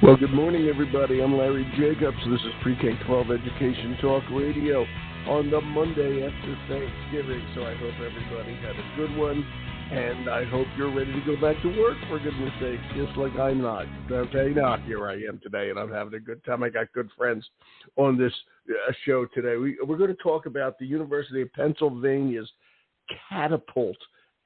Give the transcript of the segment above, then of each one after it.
Well, good morning, everybody. I'm Larry Jacobs. This is Pre-K-12 Education Talk Radio on the Monday after Thanksgiving. So I hope everybody had a good one, and I hope you're ready to go back to work, for goodness sake, just like I'm not. Okay, now here I am today, and I'm having a good time. I got good friends on this show today. We're going to talk about the University of Pennsylvania's CATAPULT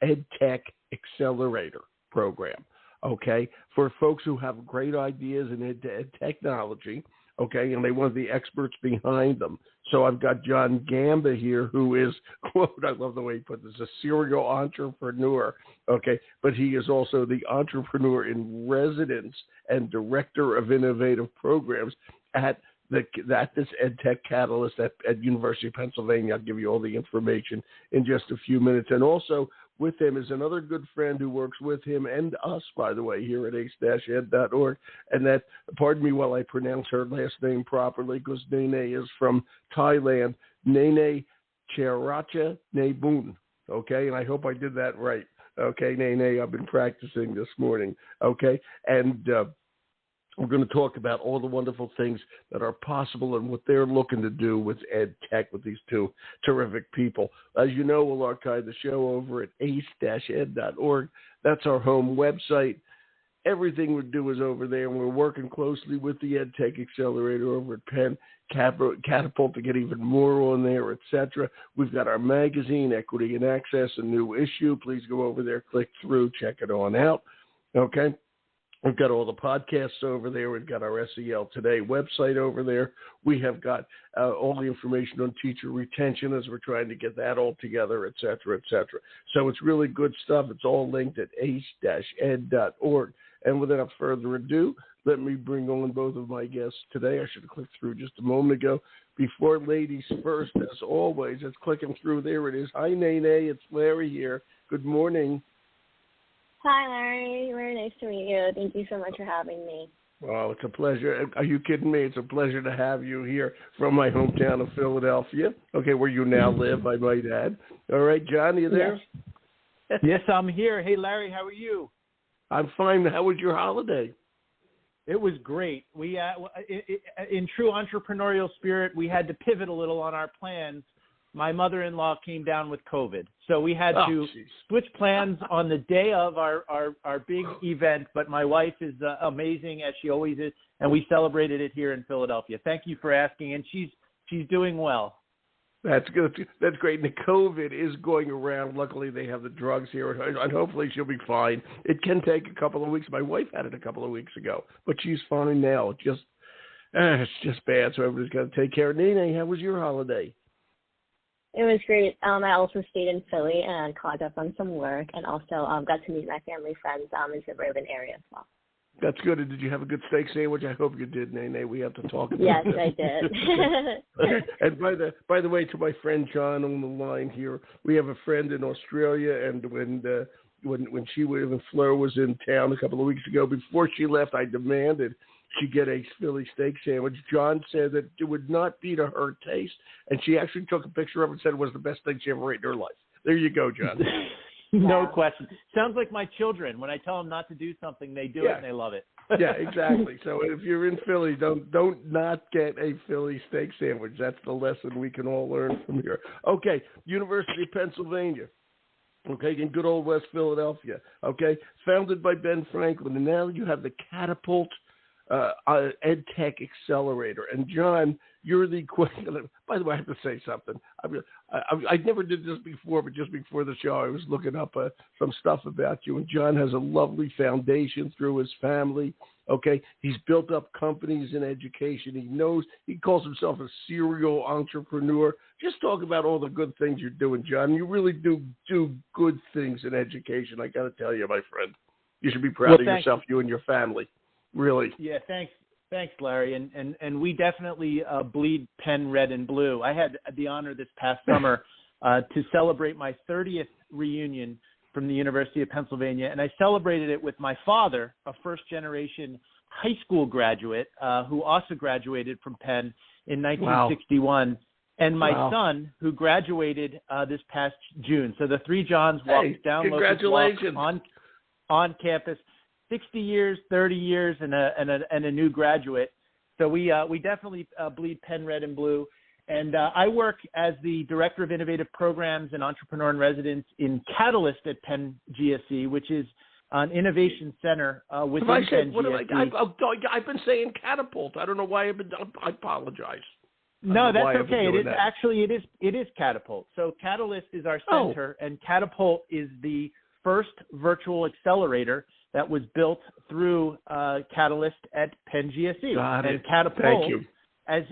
EdTech Accelerator program. Okay, for folks who have great ideas in ed technology, okay, and they want the experts behind them. So I've got John Gamba here, who is, quote, I love the way he put this, a serial entrepreneur, okay, but he is also the entrepreneur in residence and director of innovative programs at this EdTech Catalyst at University of Pennsylvania. I'll give you all the information in just a few minutes. And also with him is another good friend who works with him and us, by the way, here at ace-ed.org. And that, pardon me while I pronounce her last name properly, because Nene is from Thailand, Nene Chairatchneeboon. Okay, and I hope I did that right. Okay, Nene, I've been practicing this morning. Okay, and we're going to talk about all the wonderful things that are possible and what they're looking to do with ed tech with these two terrific people. As you know, we'll archive the show over at ace-ed.org. That's our home website. Everything we do is over there, and we're working closely with the EdTech Accelerator over at Penn, Catapult to get even more on there, etc. We've got our magazine, Equity and Access, a new issue. Please go over there, click through, check it on out. Okay. We've got all the podcasts over there. We've got our SEL Today website over there. We have got all the information on teacher retention as we're trying to get that all together, et cetera, et cetera. So it's really good stuff. It's all linked at ace-ed.org. And without further ado, let me bring on both of my guests today. I should have clicked through just a moment ago. Before ladies first, as always, it's clicking through. There it is. Hi, Nene. It's Larry here. Good morning. Hi, Larry. Very nice to meet you. Thank you so much for having me. Well, it's a pleasure. Are you kidding me? It's a pleasure to have you here from my hometown of Philadelphia, okay, where you now live, I might add. All right, John, are you there? Yes. Yes, I'm here. Hey, Larry, how are you? I'm fine. How was your holiday? It was great. We, in true entrepreneurial spirit, we had to pivot a little on our plans. My mother-in-law came down with COVID, so we had to switch plans on the day of our big event, but my wife is amazing, as she always is, and we celebrated it here in Philadelphia. Thank you for asking, and she's doing well. That's good. That's great. And the COVID is going around. Luckily, they have the drugs here, and hopefully she'll be fine. It can take a couple of weeks. My wife had it a couple of weeks ago, but she's fine now. It's just bad, so everybody's got to take care. Nene, how was your holiday? It was great. I also stayed in Philly and caught up on some work, and also got to meet my family friends in the suburban area as well. That's good. And did you have a good steak sandwich? I hope you did, Nene. We have to talk about Yes, that. I did. And by the way, to my friend John on the line here, we have a friend in Australia, and when Fleur was in town a couple of weeks ago, before she left, I demanded she get a Philly steak sandwich. John said that it would not be to her taste, and she actually took a picture of it and said it was the best thing she ever ate in her life. There you go, John. No question. Sounds like my children. When I tell them not to do something, they do it and they love it. Yeah, exactly. So if you're in Philly, don't not get a Philly steak sandwich. That's the lesson we can all learn from here. Okay, University of Pennsylvania. Okay, in good old West Philadelphia. Okay, founded by Ben Franklin, and now you have the CATAPULT EdTech Accelerator. And John, you're the question. By the way, I have to say something. I never did this before, but just before the show, I was looking up some stuff about you. And John has a lovely foundation through his family. Okay, he's built up companies in education. He calls himself a serial entrepreneur. Just talk about all the good things you're doing, John. You really do good things in education. I got to tell you, my friend, you should be proud of yourself, you and your family. Really? Yeah, thanks, Larry. And we definitely bleed Penn red and blue. I had the honor this past summer to celebrate my 30th reunion from the University of Pennsylvania, and I celebrated it with my father, a first-generation high school graduate who also graduated from Penn in 1961, wow. And my son, who graduated this past June. So the three Johns walked down congratulations. on campus. 60 years, 30 years, and a new graduate. So we definitely bleed Penn red and blue. And I work as the Director of Innovative Programs and Entrepreneur in Residence in Catalyst at Penn GSE, which is an innovation center within Penn GSE. I've been saying Catapult. I don't know why I apologize. No, that's okay. It is Catapult. So Catalyst is our center, and Catapult is the first virtual accelerator that was built through Catalyst at Penn GSE. Got it. And Catapult, thank you. As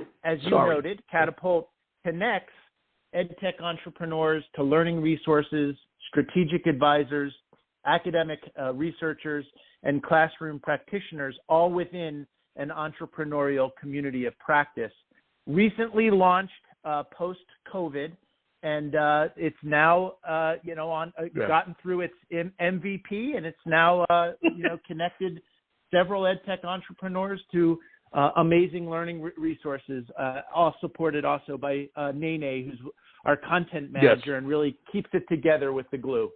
you noted, Catapult connects EdTech entrepreneurs to learning resources, strategic advisors, academic researchers, and classroom practitioners, all within an entrepreneurial community of practice. Recently launched post-COVID, and it's now gotten through its MVP, and it's now connected several EdTech entrepreneurs to amazing learning resources, all supported also by Nene, who's our content manager, and really keeps it together with the glue.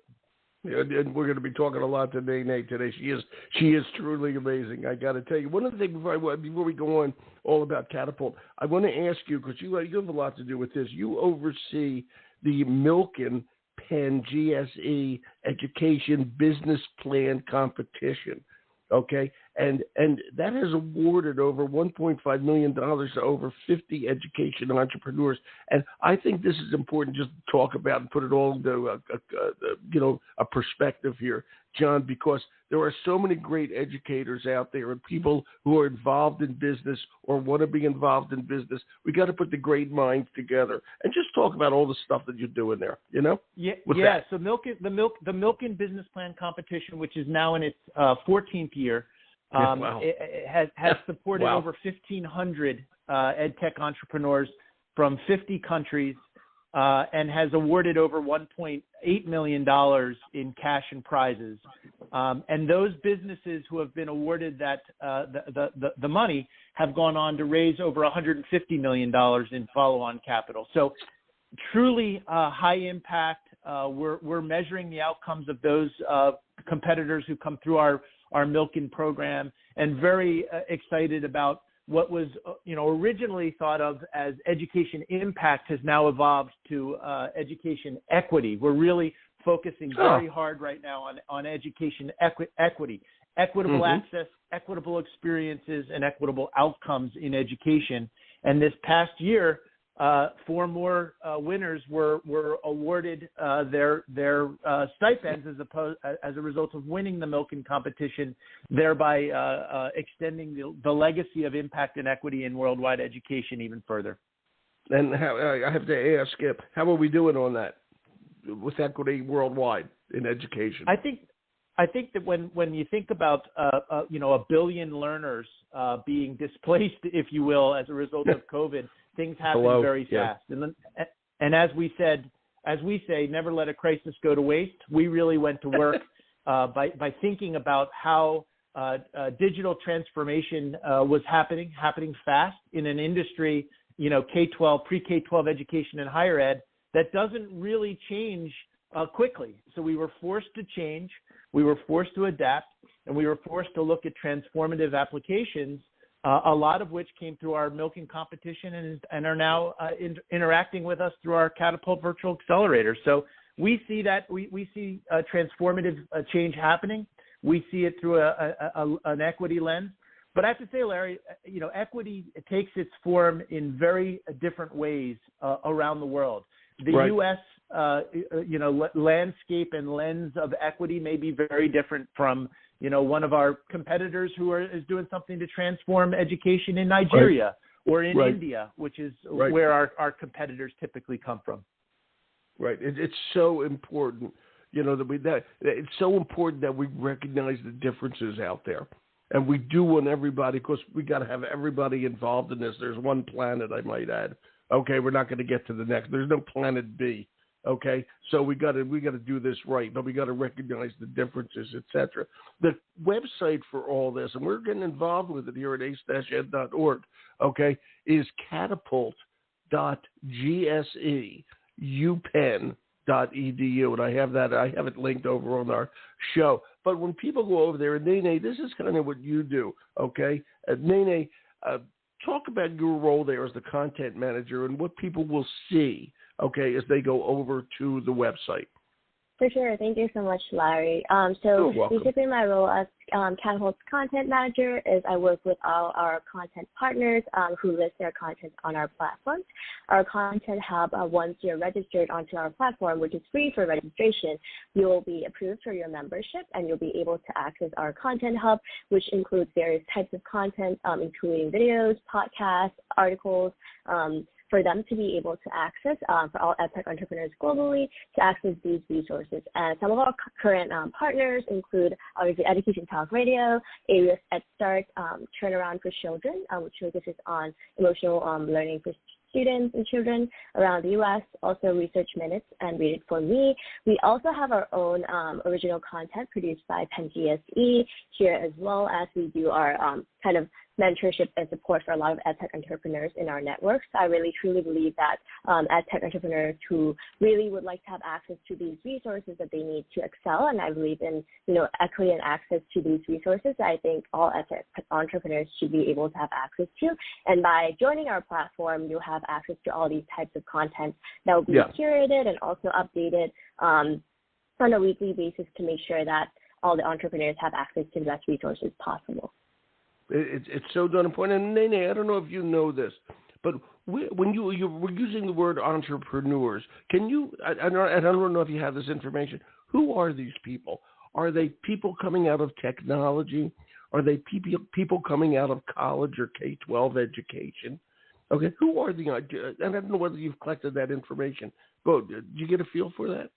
And we're going to be talking a lot to Nene today. She is truly amazing. I got to tell you, one of the things before we go on all about Catapult, I want to ask you, because you have a lot to do with this. You oversee the Milken Penn GSE Education Business Plan Competition. Okay, and that has awarded over $1.5 million to over 50 education entrepreneurs. And I think this is important just to talk about and put it all into a perspective here, John, because there are so many great educators out there and people who are involved in business or want to be involved in business. We got to put the great minds together and just talk about all the stuff that you're doing there. Yeah. So the Milken Business Plan Competition, which is now in its 14th year, it has supported over 1,500 EdTech entrepreneurs from 50 countries and has awarded over $1.8 million in cash and prizes. And those businesses who have been awarded that the money have gone on to raise over $150 million in follow-on capital. So truly high impact. We're measuring the outcomes of those competitors who come through our Milken program, and very excited about what was originally thought of as education impact has now evolved to education equity. We're really focusing very hard right now on education equity, equitable access, equitable experiences, and equitable outcomes in education. And this past year, 4 more winners were awarded their stipends as a result of winning the Milken competition, thereby extending the legacy of impact and equity in worldwide education even further. And I have to ask, how are we doing on that with equity worldwide in education? I think that when you think about a billion learners being displaced, if you will, as a result of COVID, things happen very fast. And as we say, never let a crisis go to waste. We really went to work by thinking about how digital transformation was happening fast in an industry, K-12, pre-K-12 education and higher ed, that doesn't really change quickly. So we were forced to change, we were forced to adapt, and we were forced to look at transformative applications, a lot of which came through our Milken competition and are now interacting with us through our Catapult Virtual Accelerator. So we see that we see a transformative change happening. We see it through an equity lens. But I have to say, Larry, equity takes its form in very different ways around the world. The U.S. Landscape and lens of equity may be very different from one of our competitors who is doing something to transform education in Nigeria or in India, which is where our competitors typically come from. Right. It's so important, it's so important that we recognize the differences out there. And we do want everybody, because we got to have everybody involved in this. There's one planet, I might add. Okay, we're not going to get to the next. There's no planet B. Okay, so we got to do this right, but we got to recognize the differences, etc. The website for all this, and we're getting involved with it here at ace-ed.org. Okay, is catapult.gse.upenn.edu. and I have it linked over on our show. But when people go over there, and Nene, this is kind of what you do, okay? Nene, talk about your role there as the content manager and what people will see, okay, as they go over to the website. For sure. Thank you so much, Larry. So basically my role as Catapult's content manager is I work with all our content partners who list their content on our platforms. Our content hub, once you're registered onto our platform, which is free for registration, you will be approved for your membership and you'll be able to access our content hub, which includes various types of content, including videos, podcasts, articles, for them to be able to access, for all edtech entrepreneurs globally, to access these resources. And some of our current partners include, obviously, Education Talk Radio, AWS EdStart, Turnaround for Children, which focuses on emotional learning for students and children around the U.S., also Research Minutes and Read It For Me. We also have our own original content produced by Penn here, as well as we do our kind of mentorship and support for a lot of edtech entrepreneurs in our networks. I really truly believe that edtech entrepreneurs who really would like to have access to these resources that they need to excel, and I believe in equity and access to these resources, I think all edtech entrepreneurs should be able to have access to. And by joining our platform, you'll have access to all these types of content that will be curated and also updated on a weekly basis to make sure that all the entrepreneurs have access to the best resources possible. It's so done important. And Nene, I don't know if you know this, but when you were using the word entrepreneurs, can you? I don't know if you have this information. Who are these people? Are they people coming out of technology? Are they people coming out of college or K-12 education? Okay, who are the? And I don't know whether you've collected that information, but did you get a feel for that,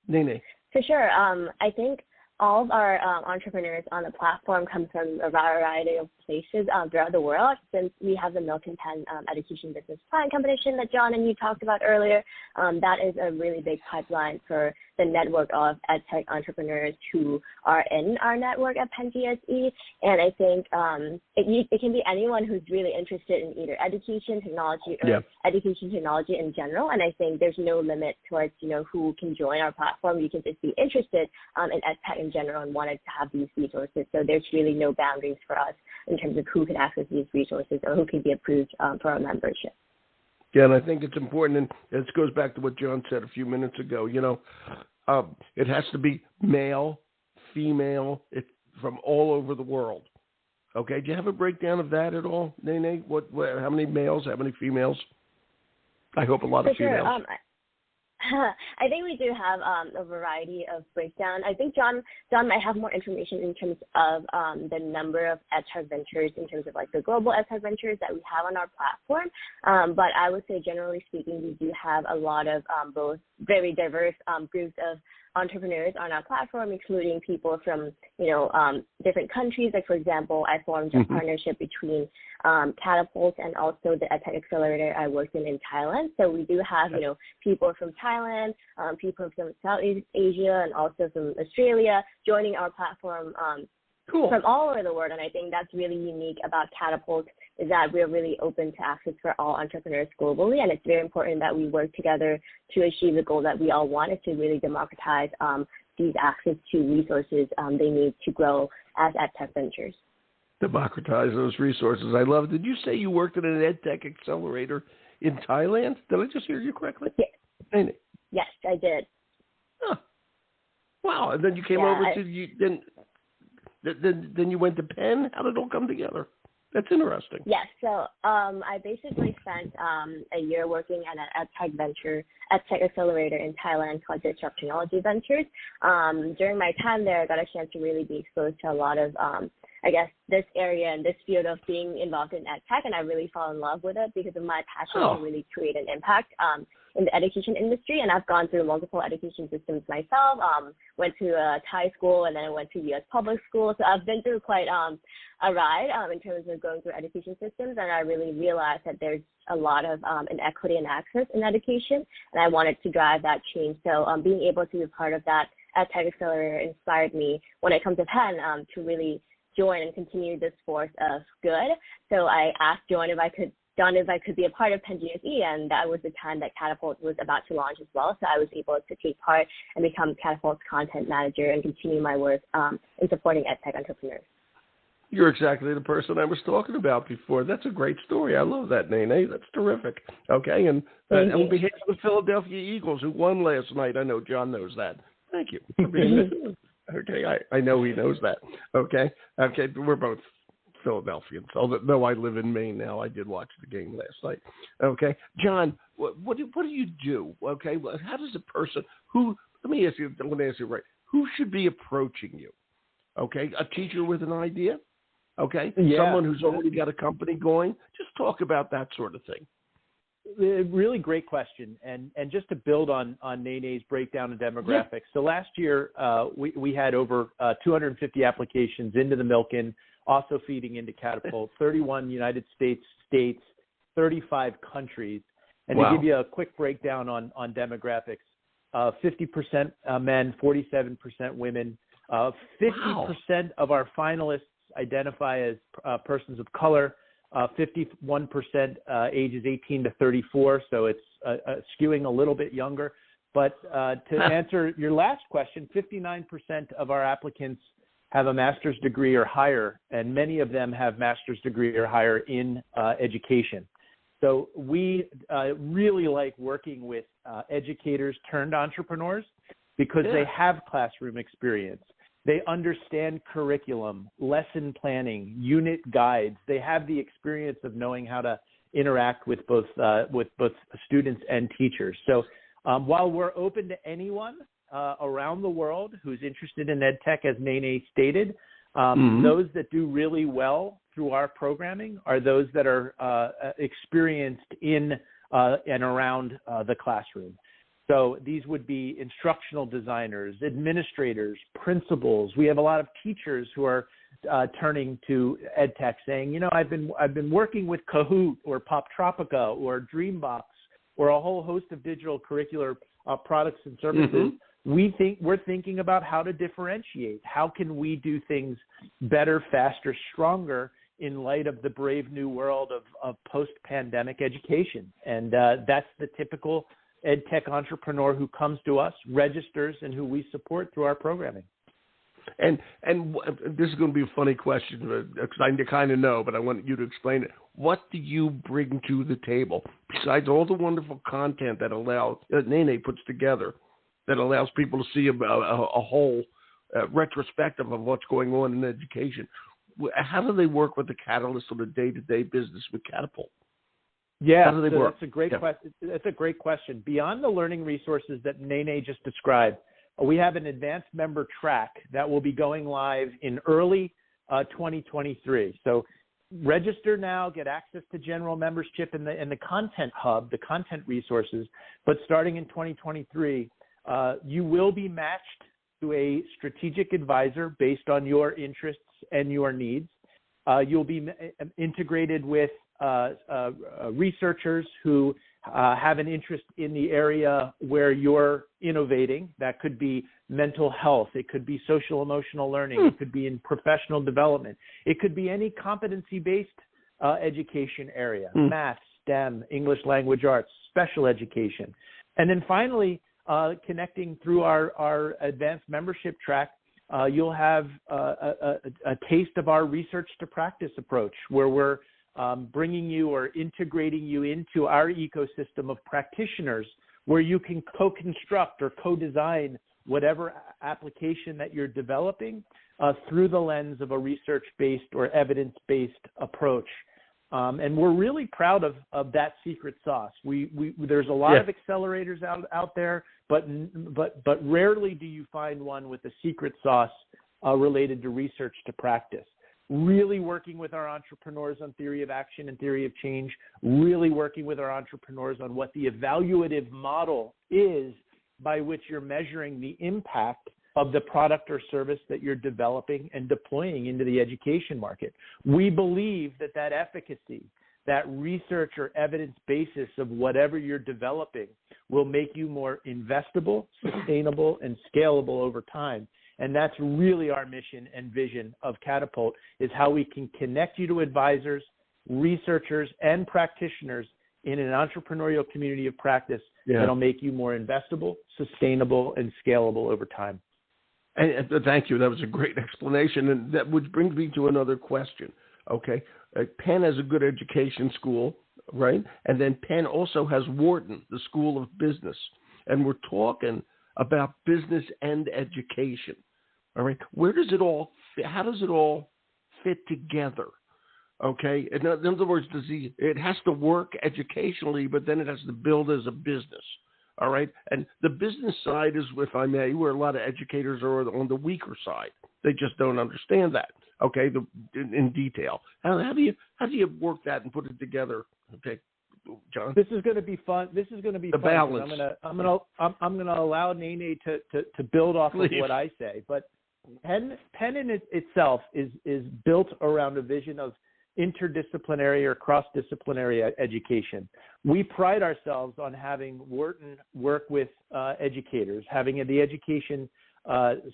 Nene? For sure. I think all of our entrepreneurs on the platform come from a variety of places throughout the world. Since we have the Milk and Penn Education Business Plan competition that John and you talked about earlier, that is a really big pipeline for the network of edtech entrepreneurs who are in our network at Penn GSE. And I think it can be anyone who's really interested in either education, technology, or education technology in general. And I think there's no limit towards, who can join our platform. You can just be interested in edtech in general and wanted to have these resources. So there's really no boundaries for us in terms of who can access these resources or who can be approved for our membership. Yeah, and I think it's important, and this goes back to what John said a few minutes ago. It has to be male, female, from all over the world. Okay, do you have a breakdown of that at all, Nene? How many males, how many females? I hope a lot of females. Sure. I think we do have a variety of breakdown. I think John might have more information in terms of the number of edtech ventures, in terms of like the global edtech ventures that we have on our platform. But I would say, generally speaking, we do have a lot of both very diverse groups of entrepreneurs on our platform, including people from, different countries. Like, for example, I formed a partnership between Catapult and also the EdTech Accelerator I worked in Thailand. So we do have, people from Thailand, people from Southeast Asia, and also from Australia joining our platform from all over the world. And I think that's really unique about Catapult, is that we're really open to access for all entrepreneurs globally. And it's very important that we work together to achieve the goal that we all want, is to really democratize these access to resources they need to grow as EdTech ventures. Democratize those resources. I love it. Did you say you worked at an EdTech Accelerator in Thailand? Did I just hear you correctly? Yes, yes, I did. Huh. Wow. And then you came over to then you went to Penn? How did it all come together? That's interesting. Yes. So I basically spent a year working at an EdTech Accelerator in Thailand called Disrupt Technology Ventures. During my time there, I got a chance to really be exposed to a lot of, this area and this field of being involved in EdTech, and I really fell in love with it because of my passion to really create an impact in the education industry. And I've gone through multiple education systems myself, went to a Thai school, and then I went to U.S. public school. So I've been through quite a ride in terms of going through education systems, and I really realized that there's a lot of inequity and access in education, and I wanted to drive that change. So being able to be a part of that EdTech Accelerator inspired me when I come to Penn to really join and continue this force of good. So I asked Joan if I could done if I could be a part of Penn GSE, and that was the time that Catapult was about to launch as well. So I was able to take part and become Catapult's content manager and continue my work in supporting EdTech entrepreneurs. You're exactly the person I was talking about before. That's a great story. I love that, Nene. That's terrific. Okay, and on behalf of the Philadelphia Eagles, who won last night, I know John knows that. Thank you. Okay, I know he knows that. Okay, we're both Philadelphians, although I live in Maine now. I did watch the game last night. Okay, John, what do you do? Okay, how does a person let me ask you right, who should be approaching you? Okay, a teacher with an idea? Okay, someone who's already got a company going? Just talk about that sort of thing. Really great question. And just to build on Nene's breakdown of demographics. Yeah. So last year, we had over 250 applications into the Milken, also feeding into Catapult, 31 United States, 35 countries. And to give you a quick breakdown on demographics, 50% men, 47% women, 50% of our finalists identify as persons of color, 51% ages 18 to 34, so it's skewing a little bit younger. But to answer your last question, 59% of our applicants have a master's degree or higher, and many of them have master's degree or higher in education. So we really like working with educators turned entrepreneurs because they have classroom experience. They understand curriculum, lesson planning, unit guides. They have the experience of knowing how to interact with both students and teachers. So while we're open to anyone around the world who's interested in EdTech, as Nene stated, those that do really well through our programming are those that are experienced in and around the classroom. So these would be instructional designers, administrators, principals. We have a lot of teachers who are turning to EdTech saying, I've been working with Kahoot or Poptropica or Dreambox or a whole host of digital curricular products and services. We're thinking about how to differentiate. How can we do things better, faster, stronger in light of the brave new world of post-pandemic education? And that's the typical EdTech entrepreneur who comes to us, registers, and who we support through our programming. And this is going to be a funny question because I kind of know, but I want you to explain it. What do you bring to the table besides all the wonderful content that Nene puts together that allows people to see a whole retrospective of what's going on in education? How do they work with the Catalyst on a day-to-day business with Catapult? Yeah, so that's a great question. That's a great question. Beyond the learning resources that Nene just described, we have an advanced member track that will be going live in early 2023. So register now, get access to general membership in the content hub, the content resources. But starting in 2023, you will be matched to a strategic advisor based on your interests and your needs. You'll be integrated with researchers who have an interest in the area where you're innovating. That could be mental health. It could be social emotional learning. It could be in professional development. It could be any competency-based education area, math, STEM, English language arts, special education. And then finally, connecting through our advanced membership track, you'll have a taste of our research to practice approach, where we're bringing you or integrating you into our ecosystem of practitioners where you can co-construct or co-design whatever application that you're developing through the lens of a research-based or evidence-based approach. And we're really proud of that secret sauce. There's a lot of accelerators out there, but rarely do you find one with a secret sauce related to research to practice. Really working with our entrepreneurs on theory of action and theory of change, really working with our entrepreneurs on what the evaluative model is by which you're measuring the impact of the product or service that you're developing and deploying into the education market. We believe that efficacy, that research or evidence basis of whatever you're developing will make you more investable, sustainable, and scalable over time. And that's really our mission and vision of Catapult, is how we can connect you to advisors, researchers, and practitioners in an entrepreneurial community of practice that'll make you more investable, sustainable, and scalable over time. And thank you. That was a great explanation. And that which brings me to another question. Okay. Penn has a good education school, right? And then Penn also has Wharton, the School of Business. And we're talking about business and education. All right. Where does it all fit? How does it all fit together? Okay. In other words, it has to work educationally, but then it has to build as a business. All right. And the business side is, if I may, where a lot of educators are on the weaker side. They just don't understand that. Okay. In detail. How do you work that and put it together? Okay. John? This is going to be fun. This is going to be the fun. Balance. I'm going to allow Nene to build off of what I say. But Penn in itself is built around a vision of interdisciplinary or cross-disciplinary education. We pride ourselves on having Wharton work with educators, having the education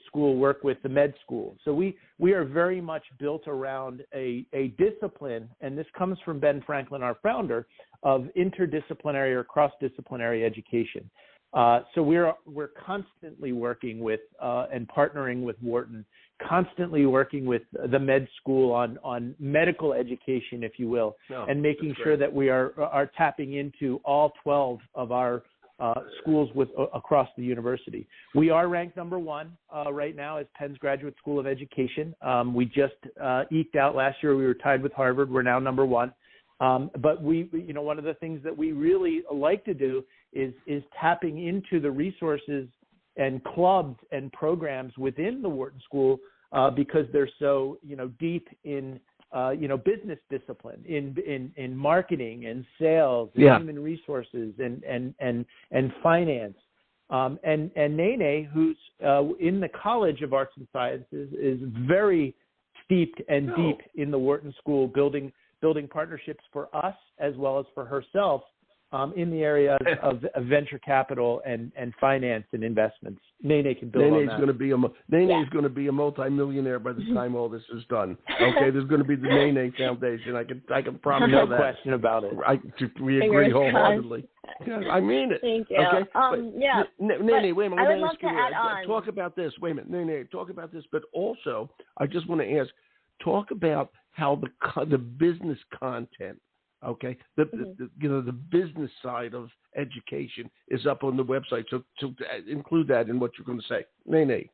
school work with the med school. So we are very much built around a discipline, and this comes from Ben Franklin, our founder, of interdisciplinary or cross-disciplinary education. So we're constantly working with and partnering with Wharton, constantly working with the med school on medical education, if you will, and making sure that we are tapping into all 12 of our schools across the university. We are ranked number one right now as Penn's Graduate School of Education. We just eked out last year. We were tied with Harvard. We're now number one. But one of the things that we really like to do is tapping into the resources and clubs and programs within the Wharton School because they're so deep in business discipline, in marketing and sales, and human resources and finance. And Nene, who's in the College of Arts and Sciences, is very steeped and deep in the Wharton School, building partnerships for us as well as for herself in the area of venture capital and finance and investments. Nene can build on that. Nene is going to be a multimillionaire by the time all this is done. Okay, there's going to be the Nene Foundation. I can promise you that. No question about it. We agree wholeheartedly. Yeah, I mean it. Thank you. Okay, Nene, wait a minute. I would love to add on. Talk about this. Wait a minute, Nene. Talk about this. But also, I just want to ask. Talk about how the business content. Okay, the business side of education is up on the website. So include that in what you're going to say, Nene.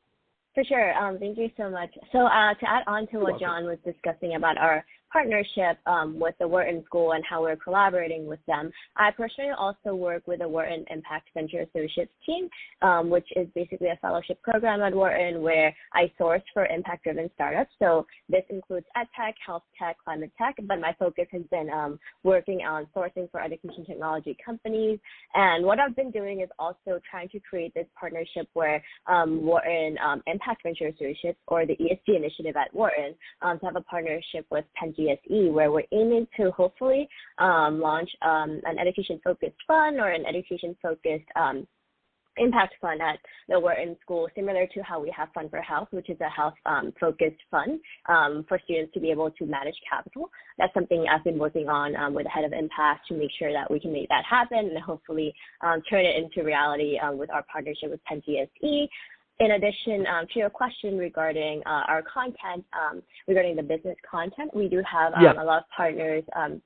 For sure. Thank you so much. So to add on to what John was discussing about our partnership with the Wharton School and how we're collaborating with them, I personally also work with the Wharton Impact Venture Associates team, which is basically a fellowship program at Wharton where I source for impact-driven startups. So this includes ed tech, health tech, climate tech, but my focus has been working on sourcing for education technology companies. And what I've been doing is also trying to create this partnership where Wharton Impact Venture Associates, or the ESG initiative at Wharton, to have a partnership with Penn GSE, where we're aiming to hopefully launch an education-focused fund or an education-focused impact fund at the Wharton School, similar to how we have Fund for Health, which is a health-focused fund for students to be able to manage capital. That's something I've been working on with the head of Impact to make sure that we can make that happen and hopefully turn it into reality with our partnership with Penn GSE. In addition to your question regarding our content, regarding the business content, we do have a lot of partners on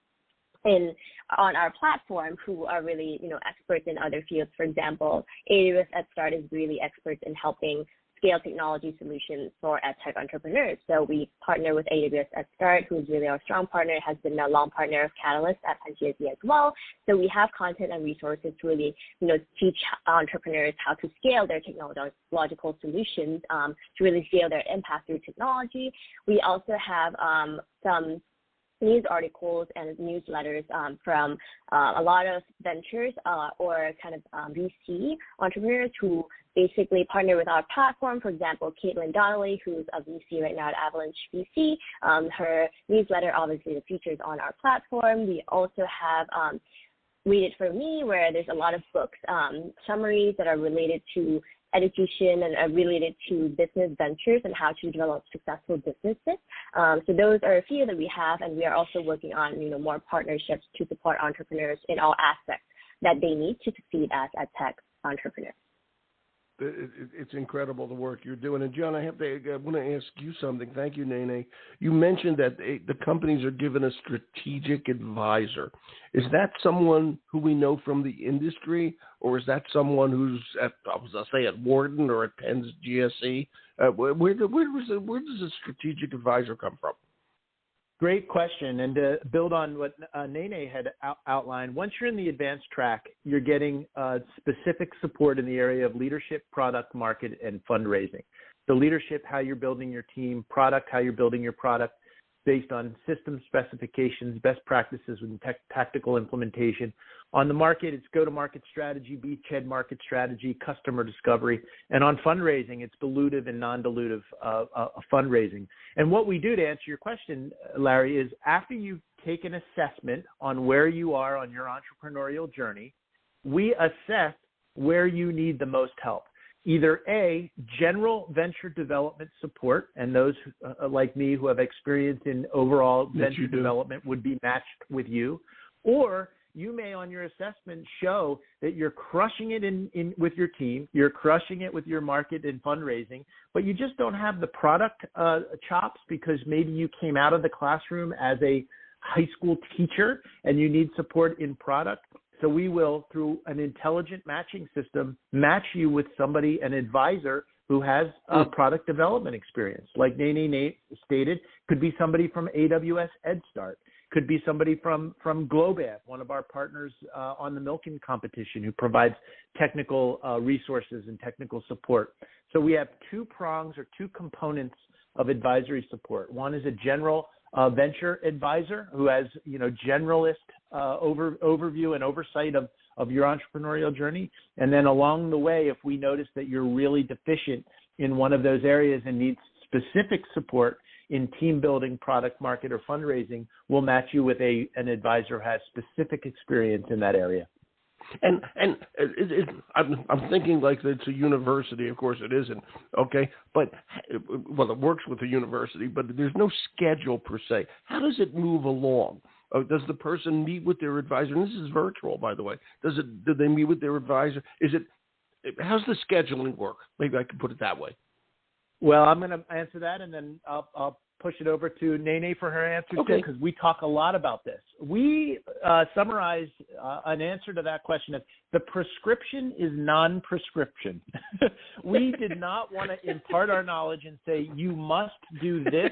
our platform who are really, experts in other fields. For example, AWS at Start is really experts in helping scale technology solutions for edtech entrepreneurs. So we partner with AWS at Start, who's really our strong partner, has been a long partner of Catalyst at Penn GSE as well. So we have content and resources to really, teach entrepreneurs how to scale their technological solutions, to really scale their impact through technology. We also have some news articles and newsletters from a lot of ventures or kind of VC entrepreneurs who basically partner with our platform. For example, Caitlin Donnelly, who's a VC right now at Avalanche VC, her newsletter obviously features on our platform. We also have Read It For Me, where there's a lot of books, summaries that are related to education and related to business ventures and how to develop successful businesses. So those are a few that we have, and we are also working on, more partnerships to support entrepreneurs in all aspects that they need to succeed as a tech entrepreneur. It's incredible the work you're doing. And John, I want to ask you something. Thank you, Nene. You mentioned that the companies are given a strategic advisor. Is that someone who we know from the industry, or is that someone who's at Wharton or at Penn's GSE? Where does a strategic advisor come from? Great question. And to build on what Nene had outlined, once you're in the advanced track, you're getting specific support in the area of leadership, product, market, and fundraising. So leadership, how you're building your team; product, how you're building your product based on system specifications, best practices with tactical implementation. On the market, it's go-to-market strategy, beachhead market strategy, customer discovery. And on fundraising, it's dilutive and non-dilutive fundraising. And what we do, to answer your question, Larry, is after you take an assessment on where you are on your entrepreneurial journey, we assess where you need the most help. Either A, general venture development support, and those like me who have experience in overall venture development would be matched with you, or you may on your assessment show that you're crushing it in with your team, you're crushing it with your market and fundraising, but you just don't have the product chops because maybe you came out of the classroom as a high school teacher and you need support in product. So we will, through an intelligent matching system, match you with somebody, an advisor who has product development experience. Like Nene stated, could be somebody from AWS EdStart, could be somebody from Globab, one of our partners on the Milken competition, who provides technical resources and technical support. So we have two prongs or two components of advisory support. One is a general venture advisor who has, generalist overview and oversight of your entrepreneurial journey. And then along the way, if we notice that you're really deficient in one of those areas and need specific support in team building, product, market, or fundraising, we'll match you with an advisor who has specific experience in that area. And I'm thinking like it's a university. Of course, it isn't. Okay, but it works with a university, but there's no schedule per se. How does it move along? Does the person meet with their advisor? And this is virtual, by the way. Do they meet with their advisor? How's the scheduling work? Maybe I can put it that way. Well, I'm going to answer that, and then I'll push it over to Nene for her answer too, because we talk a lot about this. We summarize an answer to that question as the prescription is non-prescription. We did not want to impart our knowledge and say you must do this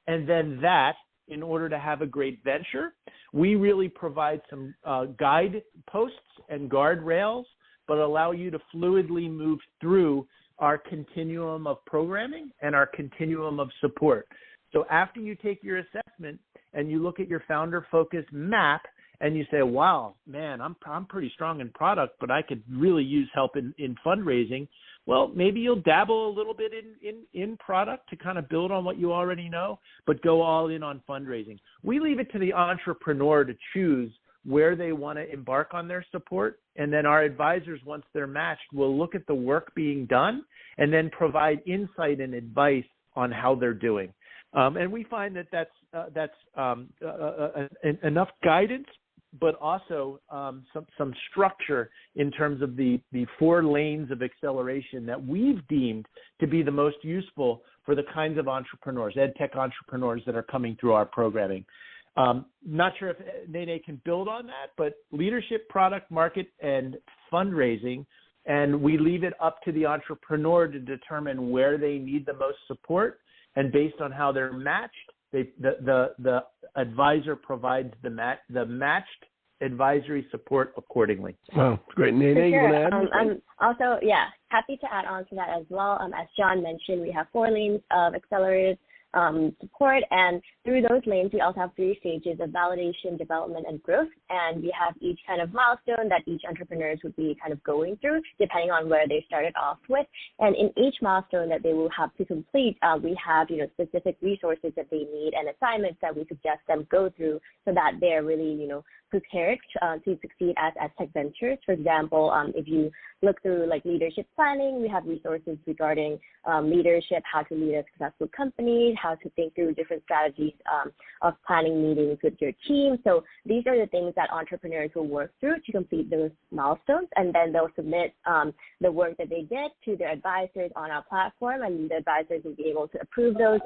and then that in order to have a great venture. We really provide some guideposts and guardrails, but allow you to fluidly move through our continuum of programming and our continuum of support. So after you take your assessment and you look at your founder focus map and you say, wow, man, I'm pretty strong in product, but I could really use help in fundraising. Well, maybe you'll dabble a little bit in product to kind of build on what you already know, but go all in on fundraising. We leave it to the entrepreneur to choose where they want to embark on their support. And then our advisors, once they're matched, will look at the work being done and then provide insight and advice on how they're doing. And we find that that's enough guidance, but also some structure in terms of the 4 lanes of acceleration that we've deemed to be the most useful for the kinds of entrepreneurs, ed tech entrepreneurs that are coming through our programming. Not sure if Nene can build on that, but leadership, product, market, and fundraising, and we leave it up to the entrepreneur to determine where they need the most support, and based on how they're matched, the advisor provides the matched advisory support accordingly. Wow, great. Nene, sure. You want to add? I'm also, happy to add on to that as well. As John mentioned, we have 4 lanes of accelerated support, and through those lanes we also have 3 stages of validation, development, and growth, and we have each kind of milestone that each entrepreneur would be kind of going through depending on where they started off with. And in each milestone that they will have to complete, we have specific resources that they need and assignments that we suggest them go through so that they're really prepared to succeed as tech ventures. For example, if you look through like leadership planning, we have resources regarding leadership, how to lead a successful company, how to think through different strategies of planning meetings with your team. So these are the things that entrepreneurs will work through to complete those milestones, and then they'll submit the work that they did to their advisors on our platform, and the advisors will be able to approve those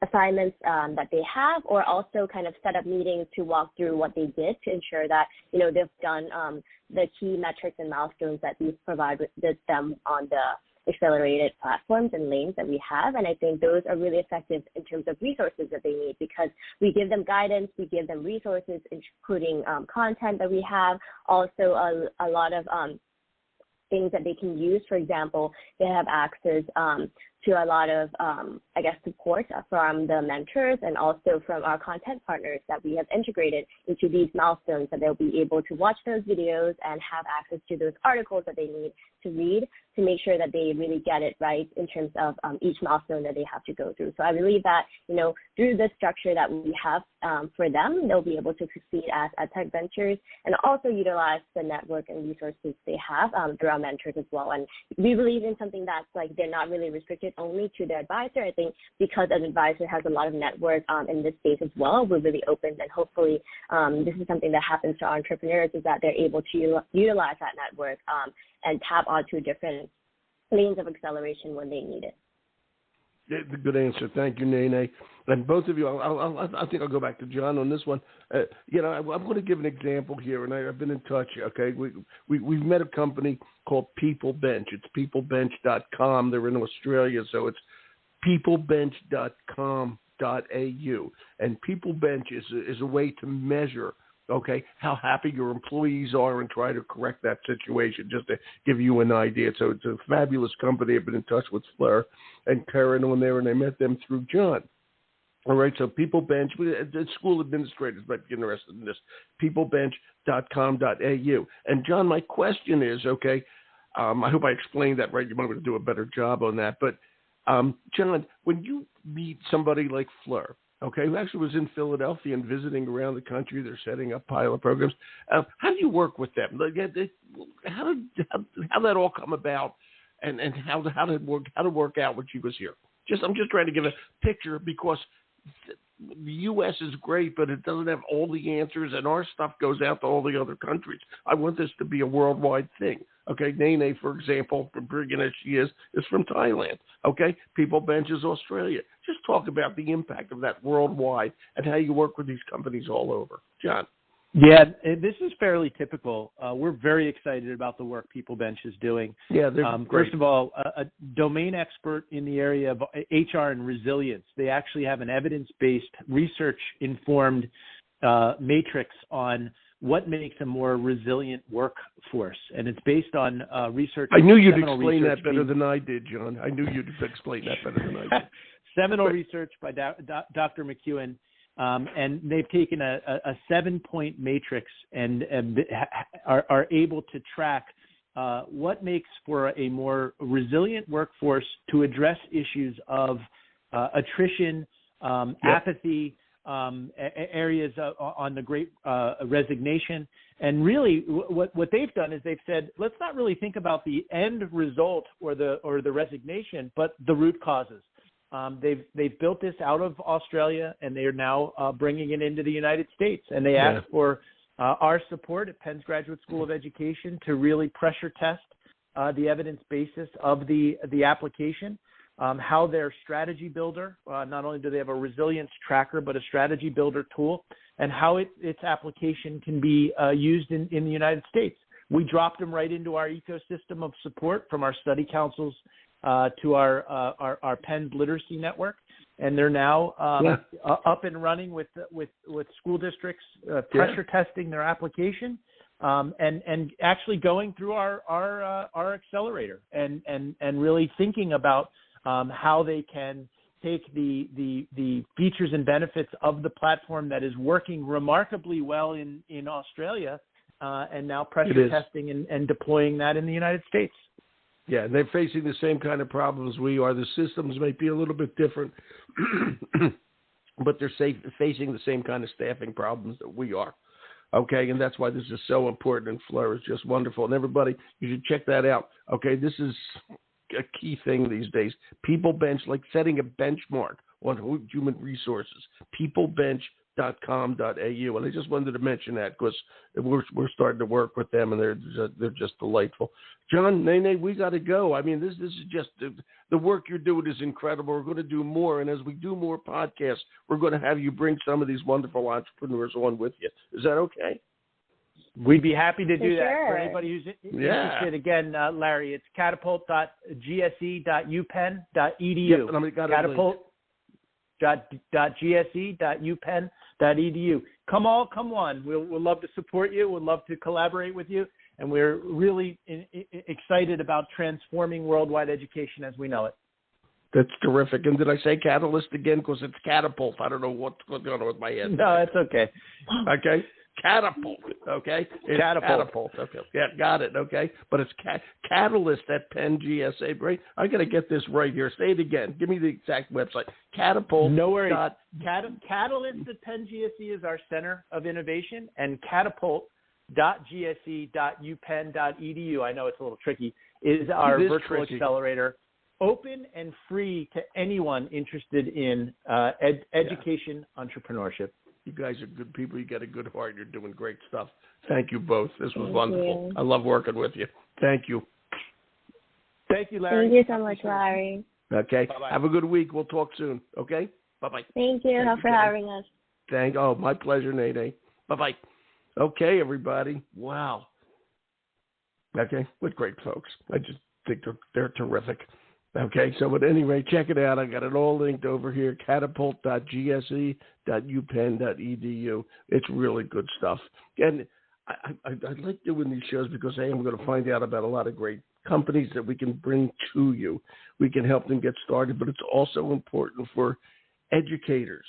assignments that they have, or also kind of set up meetings to walk through what they did to ensure that, you know, they've done the key metrics and milestones that we provide with them on the accelerated platforms and lanes that we have. And I think those are really effective in terms of resources that they need, because we give them guidance, we give them resources, including content that we have, also a lot of things that they can use. For example, they have access to a lot of, support from the mentors and also from our content partners that we have integrated into these milestones, that they'll be able to watch those videos and have access to those articles that they need to read to make sure that they really get it right in terms of each milestone that they have to go through. So I believe that, you know, through the structure that we have for them, they'll be able to succeed as tech ventures and also utilize the network and resources they have through our mentors as well. And we believe in something that's like they're not really restricted only to their advisor. I think because an advisor has a lot of network in this space as well, we're really open, and hopefully this is something that happens to entrepreneurs, is that they're able to utilize that network and tap onto different lanes of acceleration when they need it. Yeah, good answer. Thank you, Nene. And both of you, I think I'll go back to John on this one. I'm going to give an example here, and I've been in touch. Okay, we've met a company called PeopleBench. It's peoplebench.com. They're in Australia, so it's peoplebench.com.au. And PeopleBench is a way to measure, okay, how happy your employees are and try to correct that situation, just to give you an idea. So it's a fabulous company. I've been in touch with Fleur and Karen on there, and I met them through John. All right, so PeopleBench, the school administrators might be interested in this, peoplebench.com.au. And John, my question is, okay, I hope I explained that right. You might want to do a better job on that. But, John, when you meet somebody like Fleur, okay, who actually was in Philadelphia and visiting around the country, they're setting up pilot programs, how do you work with them? How that all come about, and how to work out when she was here? I'm just trying to give a picture, because the U.S. is great, but it doesn't have all the answers, and our stuff goes out to all the other countries. I want this to be a worldwide thing. Okay, Nene, for example, from brilliant as she is from Thailand. Okay, PeopleBench is Australia. Just talk about the impact of that worldwide and how you work with these companies all over. John. Yeah, this is fairly typical. We're very excited about the work PeopleBench is doing. Yeah, they're great. First of all, a domain expert in the area of HR and resilience. They actually have an evidence-based, research-informed matrix on what makes a more resilient workforce, and it's based on research. I knew you'd explain that better than I did, John. I knew you'd explain that better than I did. Seminal research by Dr. McEwen. And they've taken a 7-point matrix and are able to track what makes for a more resilient workforce to address issues of attrition, apathy, areas on the great resignation. And really what they've done is they've said, let's not really think about the end result or the resignation, but the root causes. They've built this out of Australia, and they are now bringing it into the United States. And they asked for our support at Penn's Graduate School of Education to really pressure test the evidence basis of the application, how their strategy builder, not only do they have a resilience tracker, but a strategy builder tool, and how its application can be used in the United States. We dropped them right into our ecosystem of support, from our study councils to our Penn's literacy network, and they're now up and running with school districts, pressure testing their application, and actually going through our accelerator and really thinking about how they can take the features and benefits of the platform that is working remarkably well in Australia, and now pressure testing and deploying that in the United States. Yeah, they're facing the same kind of problems we are. The systems might be a little bit different, but they're facing the same kind of staffing problems that we are. Okay, and that's why this is so important, and Fleur is just wonderful. And everybody, you should check that out. Okay, this is a key thing these days. People bench, like setting a benchmark on human resources. Peoplebench.com.au, and I just wanted to mention that because we're starting to work with them, and they're just delightful. John, Nene, we got to go. I mean, this is just the work you're doing is incredible. We're going to do more, and as we do more podcasts, we're going to have you bring some of these wonderful entrepreneurs on with you. Is that okay? We'd be happy to do that. For anybody who's interested, again, Larry, it's catapult.gse.upenn.edu. Yep, catapult.gse.upenn.edu. Come on. We'll love to support you. We'll love to collaborate with you. And we're really excited about transforming worldwide education as we know it. That's terrific. And did I say Catalyst again? Because it's Catapult. I don't know what's going on with my head. No, that's okay. Okay. Catapult, okay? It's Catapult. Okay. Yeah, got it, okay? But it's Catalyst at Penn GSA, right? I got to get this right here. Say it again. Give me the exact website. Catapult. No worries. Catalyst at Penn GSE is our center of innovation, and catapult.gse.upenn.edu, I know it's a little tricky, is our virtual accelerator, open and free to anyone interested in education, entrepreneurship. You guys are good people. You got a good heart. You're doing great stuff. Thank you both. This was wonderful. I love working with you. Thank you. Thank you, Larry. Thank you so much, Larry. Okay. Bye-bye. Have a good week. We'll talk soon. Okay? Bye-bye. Thank you for having us. My pleasure, Nene. Bye-bye. Okay, everybody. Wow. Okay. What great folks. I just think they're terrific. Okay, so at any rate, check it out. I got it all linked over here, catapult.gse.upenn.edu. It's really good stuff. And I like doing these shows because I am going to find out about a lot of great companies that we can bring to you. We can help them get started, but it's also important for educators,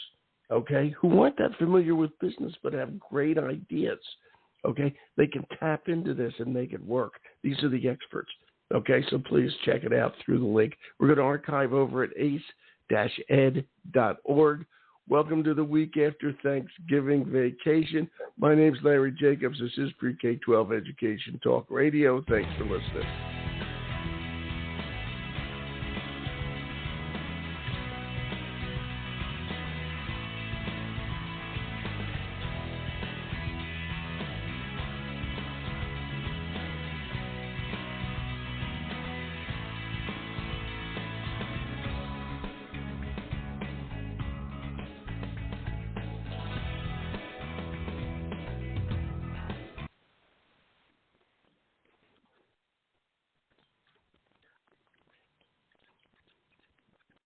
okay, who aren't that familiar with business but have great ideas, okay? They can tap into this and make it work. These are the experts. Okay, so please check it out through the link. We're going to archive over at ace-ed.org. Welcome to the week after Thanksgiving vacation. My name's Larry Jacobs. This is Pre-K-12 Education Talk Radio. Thanks for listening.